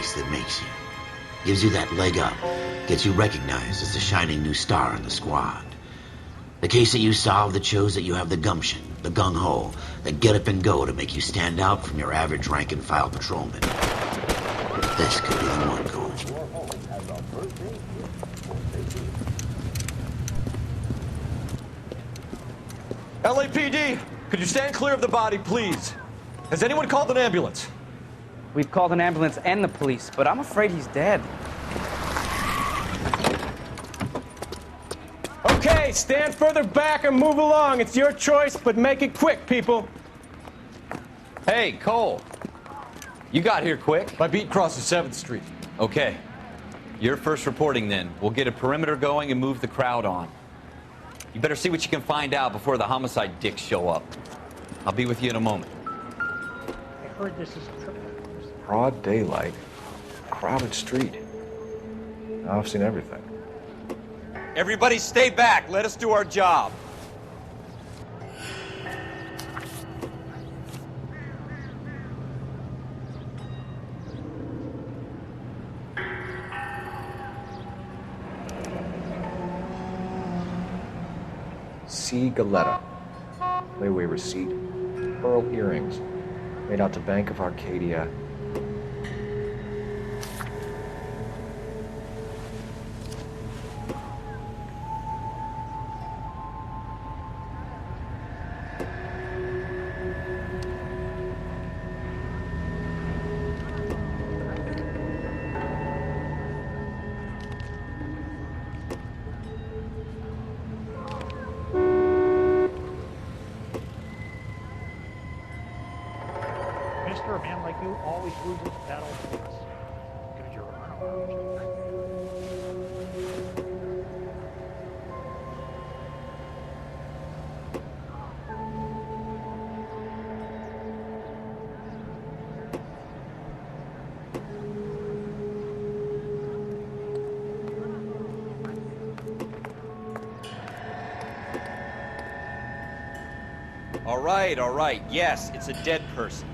case that makes you. Gives you that leg up, gets you recognized as the shining new star in the squad. The case that you solve that shows that you have the gumption, the gung-ho, the get up and go to make you stand out from your average rank-and-file patrolman. This could be the one, Cole. LAPD, could you stand clear of the body, please? Has anyone called an ambulance? We've called an ambulance and the police, but I'm afraid he's dead. Okay, stand further back and move along. It's your choice, but make it quick, people. Hey, Cole. You got here quick. My beat crosses 7th Street. Okay. You're first reporting then. We'll get a perimeter going and move the crowd on. You better see what you can find out before the homicide dicks show up. I'll be with you in a moment. I heard this is a triple. Broad daylight, crowded street. Now I've seen everything. Everybody stay back. Let us do our job. C. Galetta. Layaway receipt. Pearl earrings. Made out to Bank of Arcadia. Mister, a man like you always loses battle points. Because you're unarmed. All right. Yes, it's a dead person.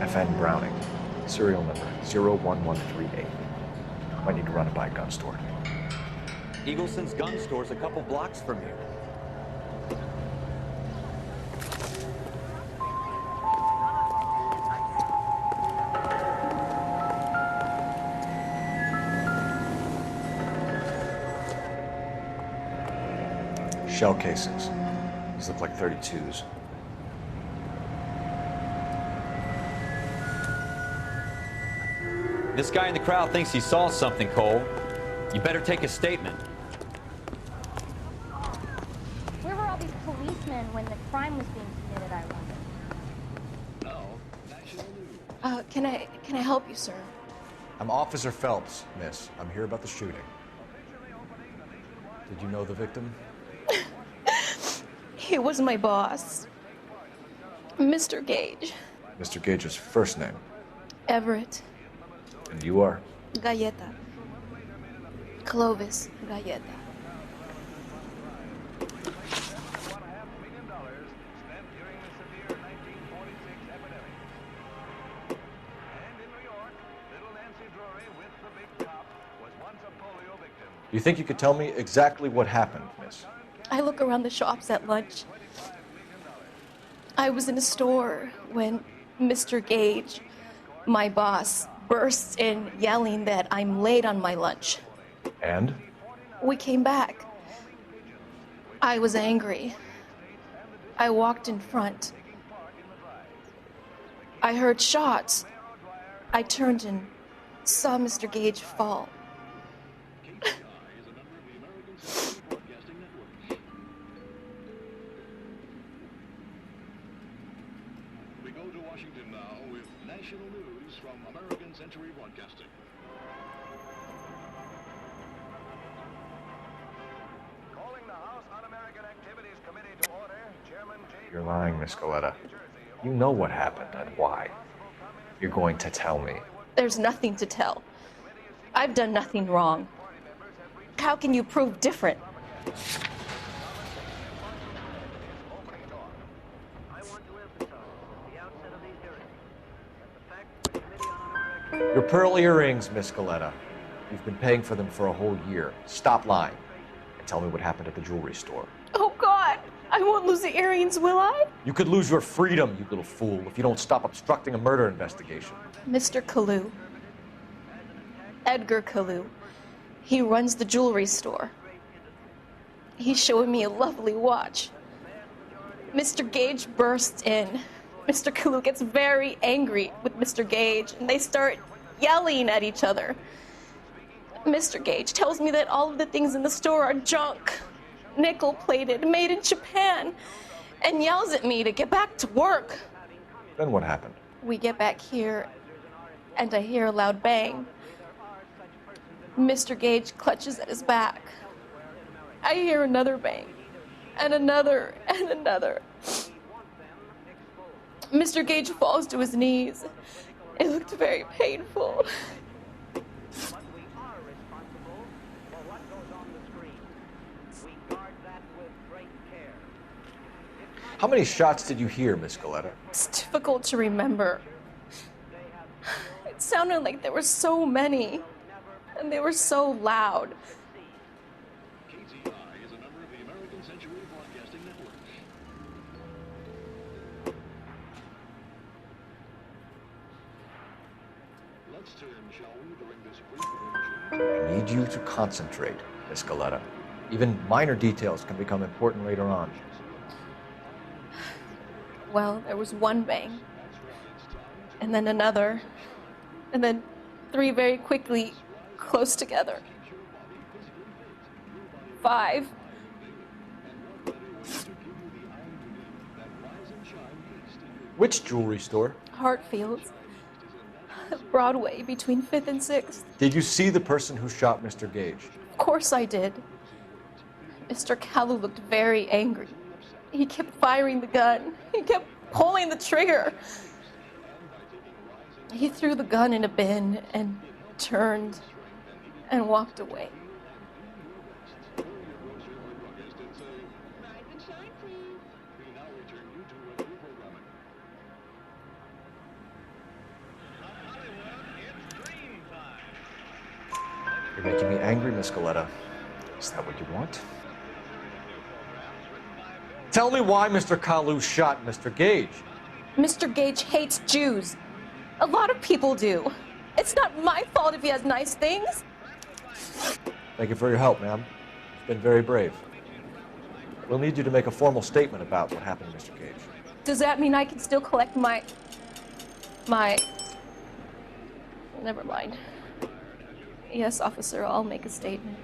FN Browning. Serial number 01138. Might need to run it by a gun store. Eagleson's gun store's a couple blocks from here. Shell casings. These look like 32s. This guy in the crowd thinks he saw something, Cole. You better take a statement. Where were all these policemen when the crime was being committed, I wonder? Can I help you, sir? I'm Officer Phelps, miss. I'm here about the shooting. Did you know the victim? He was my boss, Mr. Gage. Mr. Gage's first name. Everett. And you are? Galleta. Clovis Galleta. You think you could tell me exactly what happened, miss? I look around the shops at lunch. I was in a store when Mr. Gage, my boss, bursts in yelling that I'm late on my lunch. And? We came back. I was angry. I walked in front. I heard shots. I turned and saw Mr. Gage fall. We go to Washington now with national news from American Century Broadcasting. You're lying, Miss Galetta. You know what happened and why. You're going to tell me. There's nothing to tell. I've done nothing wrong. How can you prove different? Your pearl earrings, Miss Galetta. You've been paying for them for a whole year. Stop lying and tell me what happened at the jewelry store. Oh, God! I won't lose the earrings, will I? You could lose your freedom, you little fool, if you don't stop obstructing a murder investigation. Mr. Kalu. Edgar Kalu. He runs the jewelry store. He's showing me a lovely watch. Mr. Gage bursts in. Mr. Kalu gets very angry with Mr. Gage, and they start yelling at each other. Mr. Gage tells me that all of the things in the store are junk, nickel-plated, made in Japan, and yells at me to get back to work. Then what happened? We get back here, and I hear a loud bang. Mr. Gage clutches at his back. I hear another bang, and another, and another. Mr. Gage falls to his knees. It looked very painful. How many shots did you hear, Miss Galetta? It's difficult to remember. It sounded like there were so many, and they were so loud. KTI is a member of the American Century Broadcasting Network. Let's turn, shall we, during this brief intermission. I need you to concentrate, Miss Galetta. Even minor details can become important later on. Well, there was one bang, and then another, and then three very quickly, close together. 5. Which jewelry store? Hartfield's. Broadway, between 5th and 6th. Did you see the person who shot Mr. Gage? Of course I did. Mr. Kalu looked very angry. He kept firing the gun. He kept pulling the trigger. He threw the gun in a bin and turned and walked away. You're making me angry, Miss Galetta. Is that what you want? Tell me why Mr. Kalu shot Mr. Gage. Mr. Gage hates Jews. A lot of people do. It's not my fault if he has nice things. Thank you for your help, ma'am. You've been very brave. We'll need you to make a formal statement about what happened to Mr. Gage. Does that mean I can still collect my... Never mind. Yes, officer, I'll make a statement.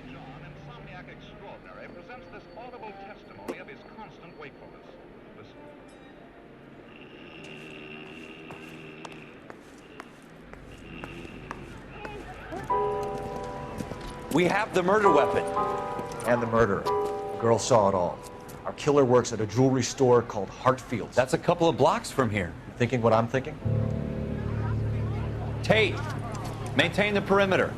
Insomniac extraordinary presents this audible testimony of his constant wakefulness. Listen. We have the murder weapon. And the murderer. The girl saw it all. Our killer works at a jewelry store called Hartfield's. That's a couple of blocks from here. You thinking what I'm thinking? Tate, maintain the perimeter.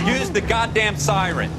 Use the goddamn siren.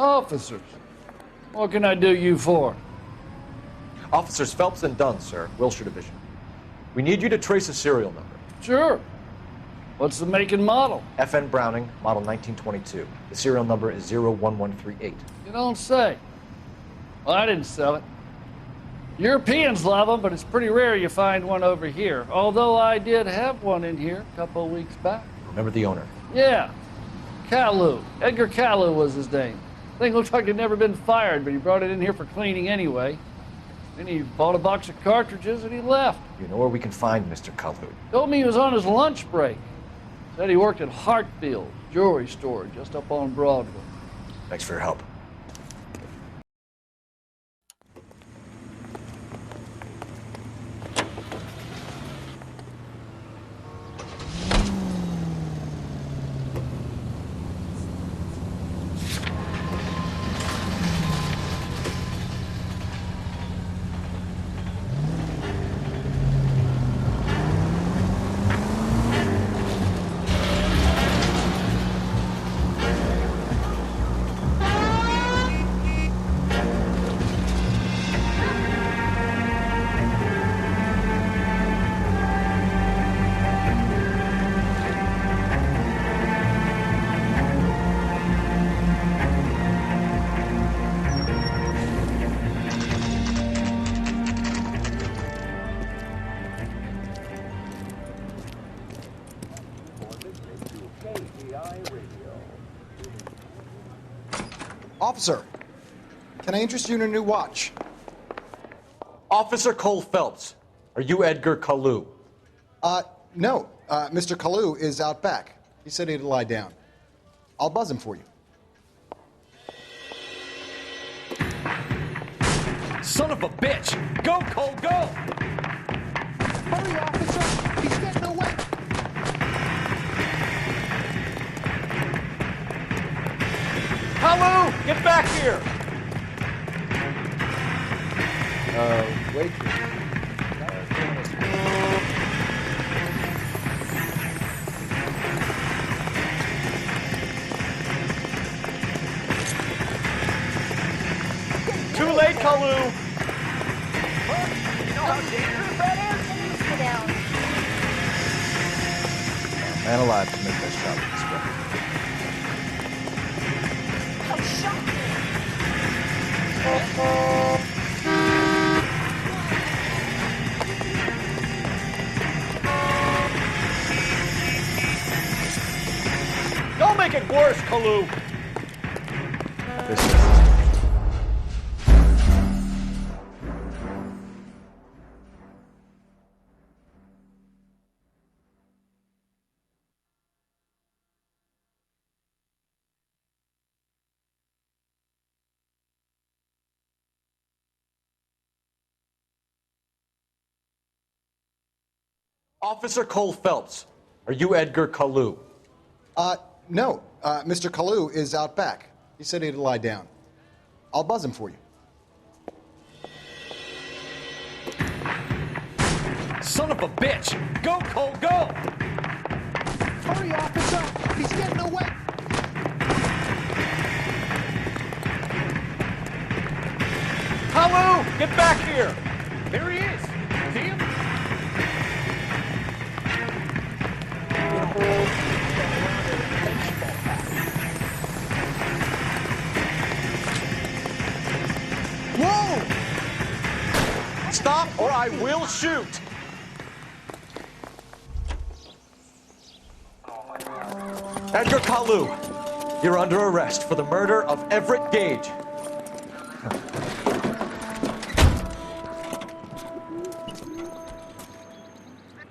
Officers, what can I do you for? Officers Phelps and Dunn, sir, Wilshire Division. We need you to trace a serial number. Sure. What's the make and model? FN Browning, model 1922. The serial number is 01138. You don't say. Well, I didn't sell it. Europeans love them, but it's pretty rare you find one over here. Although I did have one in here a couple of weeks back. Remember the owner? Yeah. Kalu. Edgar Kalu was his name. Thing looked like he'd never been fired, but he brought it in here for cleaning anyway. Then he bought a box of cartridges and he left. You know where we can find Mr. Kalu? Told me he was on his lunch break. Said he worked at Hartfield jewelry store just up on Broadway. Thanks for your help. Officer, can I interest you in a new watch? Officer Cole Phelps, are you Edgar Kalu? No. Mr. Kalu is out back. He said he'd lie down. I'll buzz him for you. Son of a bitch! Go, Cole, go! Hurry, officer! He's getting away! Kalu, get back here! Wait. Too late, Kalu! You know how dangerous that is? Sit down. Man alive to make that shot with this weapon. How shocking! Don't make it worse, Kalu! This is... Officer Cole Phelps, are you Edgar Kalu? No. Mr. Kalu is out back. He said he'd lie down. I'll buzz him for you. Son of a bitch! Go, Cole, go! Hurry, officer! He's getting away! Kalu, get back here! There he is! See him? Whoa! Stop or I will shoot! Edgar Kalu, you're under arrest for the murder of Everett Gage.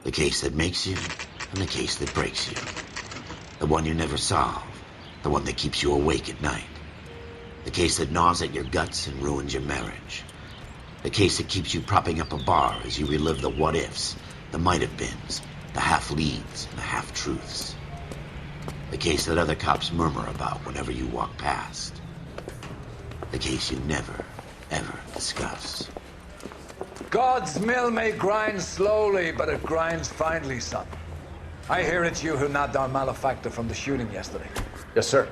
The case that makes you and the case that breaks you. The one you never solve. The one that keeps you awake at night. The case that gnaws at your guts and ruins your marriage. The case that keeps you propping up a bar as you relive the what-ifs, the might-have-beens, the half-leads, and the half-truths. The case that other cops murmur about whenever you walk past. The case you never, ever discuss. God's mill may grind slowly, but it grinds finely, son. I hear it's you who nabbed our malefactor from the shooting yesterday. Yes, sir.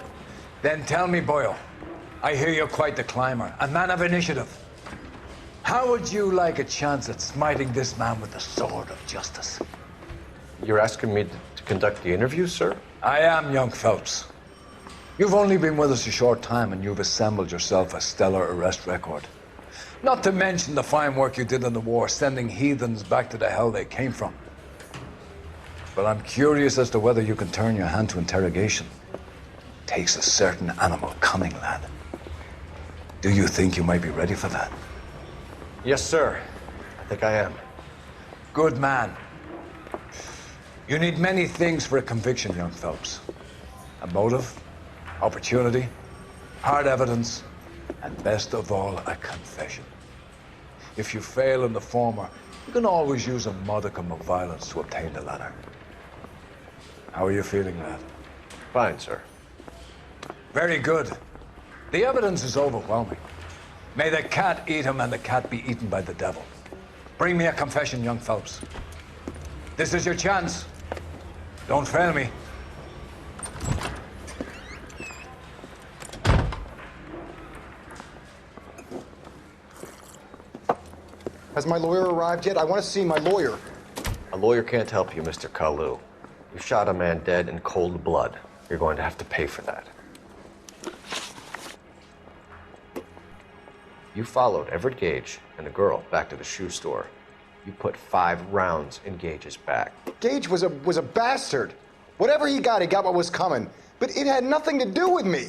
Then tell me, Boyle, I hear you're quite the climber, a man of initiative. How would you like a chance at smiting this man with the sword of justice? You're asking me to conduct the interview, sir? I am, young Phelps. You've only been with us a short time and you've assembled yourself a stellar arrest record. Not to mention the fine work you did in the war, sending heathens back to the hell they came from. But I'm curious as to whether you can turn your hand to interrogation. Takes a certain animal cunning, lad. Do you think you might be ready for that? Yes, sir. I think I am. Good man. You need many things for a conviction, young Phelps. A motive, opportunity, hard evidence, and best of all, a confession. If you fail in the former, you can always use a modicum of violence to obtain the latter. How are you feeling, lad? Fine, sir. Very good. The evidence is overwhelming. May the cat eat him and the cat be eaten by the devil. Bring me a confession, young Phelps. This is your chance. Don't fail me. Has my lawyer arrived yet? I want to see my lawyer. A lawyer can't help you, Mr. Kalu. You shot a man dead in cold blood. You're going to have to pay for that. You followed Everett Gage and the girl back to the shoe store. You put 5 rounds in Gage's back. Gage was a bastard. Whatever he got what was coming. But it had nothing to do with me.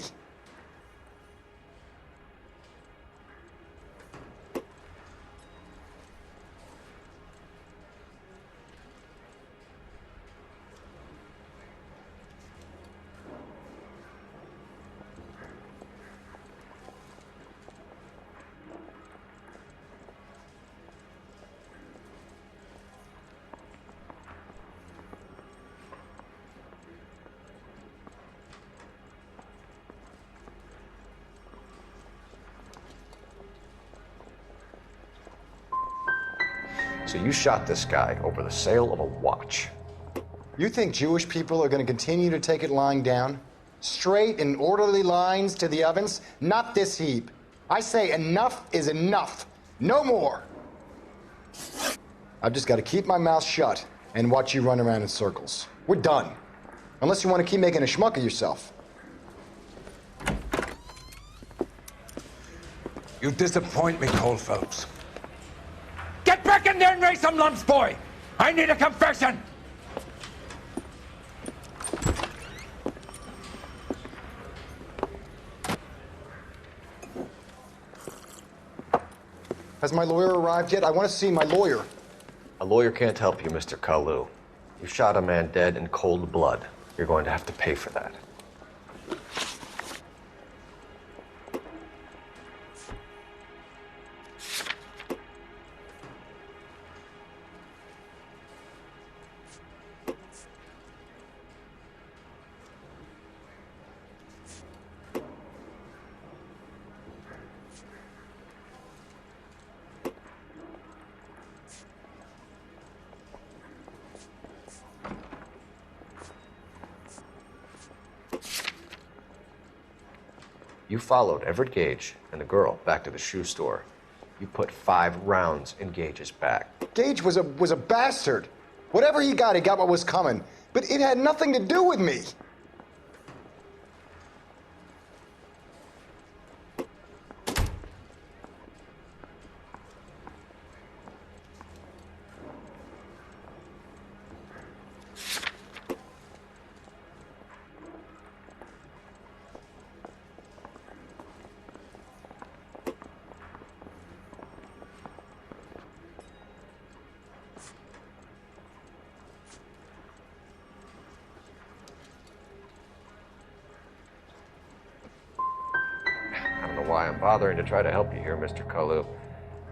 So you shot this guy over the sale of a watch. You think Jewish people are going to continue to take it lying down? Straight and orderly lines to the ovens? Not this heap. I say enough is enough. No more. I've just got to keep my mouth shut and watch you run around in circles. We're done. Unless you want to keep making a schmuck of yourself. You disappoint me, Cole Phelps. Get back in there and raise some lumps, boy! I need a confession! Has my lawyer arrived yet? I want to see my lawyer. A lawyer can't help you, Mr. Kalu. You shot a man dead in cold blood. You're going to have to pay for that. You followed Everett Gage and the girl back to the shoe store. You put 5 rounds in Gage's back. Gage was a bastard. Whatever he got what was coming. But it had nothing to do with me. Why I'm bothering to try to help you here, Mr. Kalu.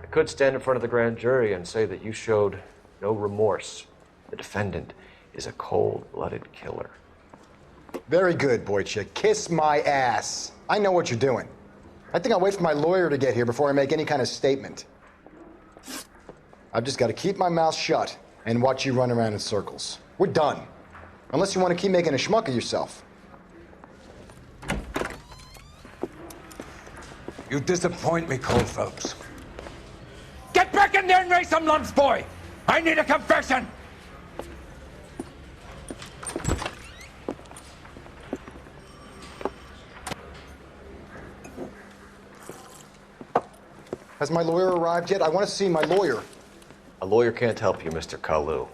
I could stand in front of the grand jury and say that you showed no remorse. The defendant is a cold-blooded killer. Very good, boy chick. Kiss my ass. I know what you're doing. I think I'll wait for my lawyer to get here before I make any kind of statement. I've just got to keep my mouth shut and watch you run around in circles. We're done. Unless you want to keep making a schmuck of yourself. You disappoint me, Cole Phelps. Get back in there and raise some lumps, boy! I need a confession! Has my lawyer arrived yet? I want to see my lawyer. A lawyer can't help you, Mr. Kalu.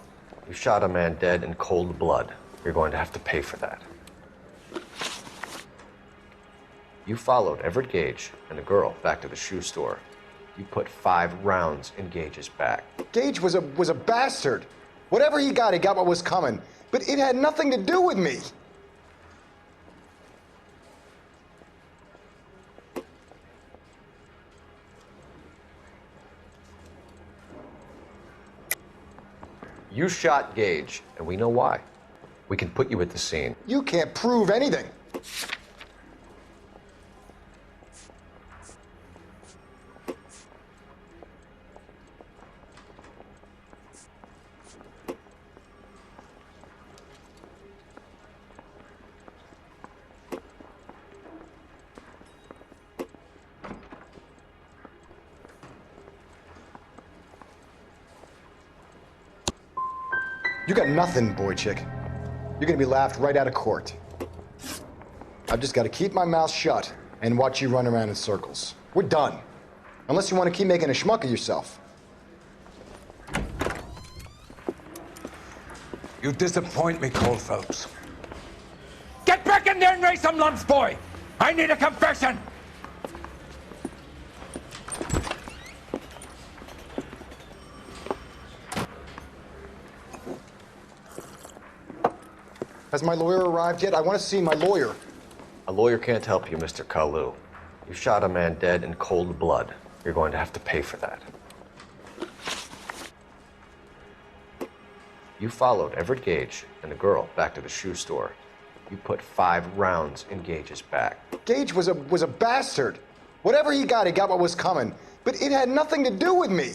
You shot a man dead in cold blood. You're going to have to pay for that. You followed Everett Gage and the girl back to the shoe store. You put 5 rounds in Gage's back. Gage was a bastard. Whatever he got what was coming. But it had nothing to do with me. You shot Gage, and we know why. We can put you at the scene. You can't prove anything. You got nothing, boy chick. You're gonna be laughed right out of court. I've just gotta keep my mouth shut and watch you run around in circles. We're done. Unless you want to keep making a schmuck of yourself. You disappoint me, Cole Phelps. Get back in there and raise some lumps, boy! I need a confession! Has my lawyer arrived yet? I want to see my lawyer. A lawyer can't help you, Mr. Kalu. You shot a man dead in cold blood. You're going to have to pay for that. You followed Everett Gage and the girl back to the shoe store. You put 5 rounds in Gage's back. Gage was a bastard. Whatever he got what was coming. But it had nothing to do with me.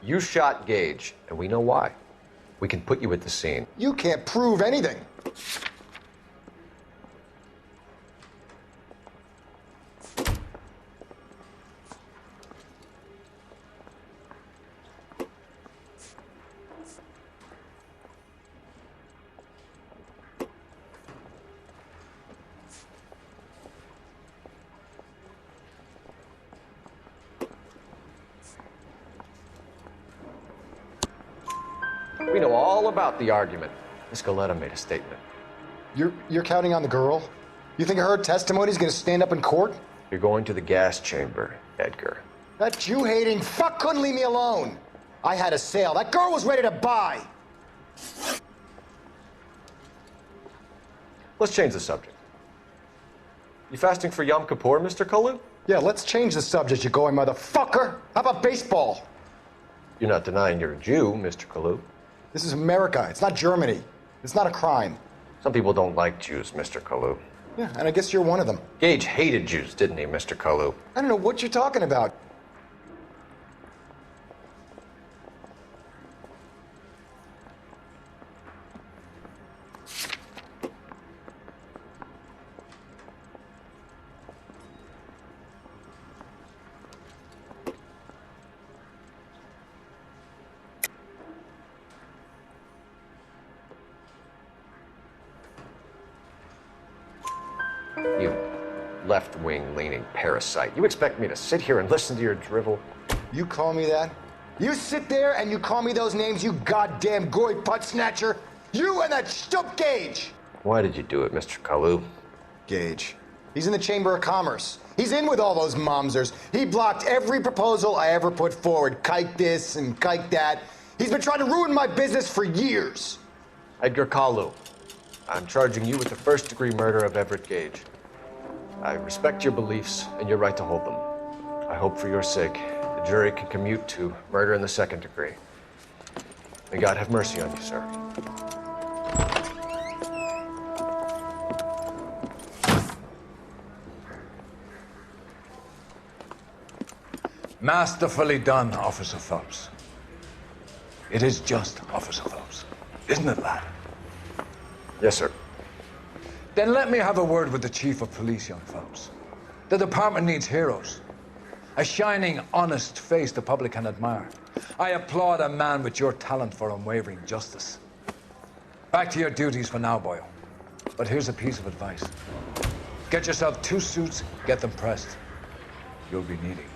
You shot Gage, and we know why. We can put you at the scene. You can't prove anything. We know all about the argument. Miss Galetta made a statement. You're counting on the girl? You think her testimony's gonna stand up in court? You're going to the gas chamber, Edgar. That Jew-hating fuck couldn't leave me alone. I had a sale. That girl was ready to buy. Let's change the subject. You fasting for Yom Kippur, Mr. Kalu? Yeah, let's change the subject, you going motherfucker. How about baseball? You're not denying you're a Jew, Mr. Kalu. This is America. It's not Germany. It's not a crime. Some people don't like Jews, Mr. Kalu. Yeah, and I guess you're one of them. Gage hated Jews, didn't he, Mr. Kalu? I don't know what you're talking about. You left-wing leaning parasite. You expect me to sit here and listen to your drivel? You call me that? You sit there and you call me those names, you goddamn goy putt snatcher? You and that stup Gage! Why did you do it, Mr. Kalu? Gage. He's in the Chamber of Commerce. He's in with all those momsers. He blocked every proposal I ever put forward. Kike this and kike that. He's been trying to ruin my business for years. Edgar Kalu, I'm charging you with the first-degree murder of Everett Gage. I respect your beliefs and your right to hold them. I hope for your sake the jury can commute to murder in the second degree. May God have mercy on you, sir. Masterfully done, Officer Phelps. It is just Officer Phelps, isn't it, lad? Yes, sir. Then let me have a word with the Chief of Police, young Phelps. The department needs heroes. A shining, honest face the public can admire. I applaud a man with your talent for unwavering justice. Back to your duties for now, boyo. But here's a piece of advice. Get yourself 2 suits, get them pressed. You'll be needing.